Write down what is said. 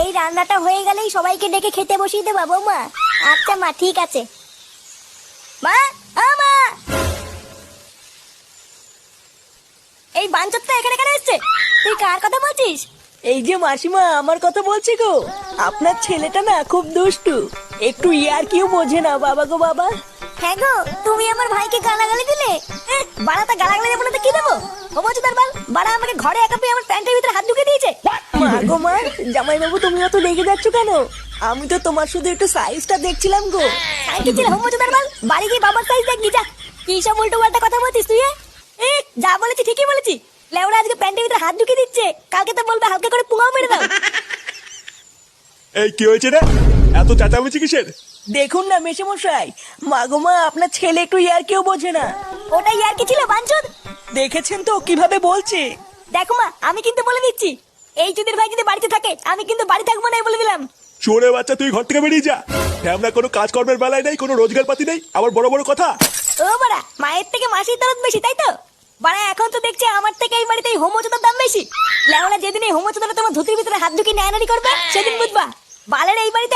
এই রান্নাটা হয়ে গেলেই সবাইকে ডেকে খেতে বসিয়ে দেবো বৌমা। আচ্ছা মা, ঠিক আছে। মা, ও মা, এই বাঞ্চতটা এখানে কেন এসছে? তুই কার কথা বলছিস? এই যে মাসিমা, আমার কথা বলছি গো। আপনার ছেলেটা না খুব দুষ্টু, একটু ইয়ার কিউ বোঝে না বাবা গো বাবা। হ্যাঁ গো, তুমি আমার ভাইকে গালাগালি দিলে। বাড়াটা গালাগালি দেবো না তো কি দেবো? ও বলছো তার বাল, বাড়া আমাকে ঘরে একা পেয়ে আমার প্যান্টের ভিতরে হাত ঢুকে দিয়েছে। মা গো মা, জামাই বাবু তুমি অত রেগে যাচ্ছ কেন? আমি তো তোমার শুধু একটু সাইজটা দেখছিলাম গো। সাইকেল ছিল হোম তার বাল, বাড়ি গিয়ে বাবার সাইজ দেখবি যা। কি সব উল্টো পাল্টা কথা বলছিস তুই? যা বলেছি ঠিকই বলেছি। লেওরা আজকে প্যান্টের ভিতরে হাত ঢুকে দিচ্ছে, কালকে তো বলবে হালকা করে পুঙাও মেরে দাও। এই কি হয়েছে রে? এত চেঁচামেচি কিসের? দেখুন না মেশামশাই, মা গো মা, আপনার ছেলে একটু ইয়ার কিউ বোঝে না। ওটাই আর কি ছিল বাঞ্চদ? দেখেছেন তো কিভাবে বলছে। দেখো মা, আমি কিন্তু বলে দিচ্ছি, এই চুদির ভাই যদি বাড়িতে থাকে আমি কিন্তু বাড়ি থাকবো না, বলে দিলাম। চোরে বাচ্চা, তুই ঘর থেকে বেরিয়ে যা। আমরা কোনো কাজকর্মের বেলায় নেই, কোনো রোজগার পাতি নেই, আবার বড় বড় কথা। ও বাড়া, মায়ের থেকে মাসির দরদ বেশি, তাই তো? বাড়া এখন তো দেখছি আমার থেকে এই বাড়িতে হোমোচোদার দাম বেশি। লেওনা যেদিন এই হোমোচোদাটা তোমার ধুতির ভিতরে হাত ঢুকিয়ে নেয়ানারি করবে সেদিন বুঝবা। বালের এই বাড়িতে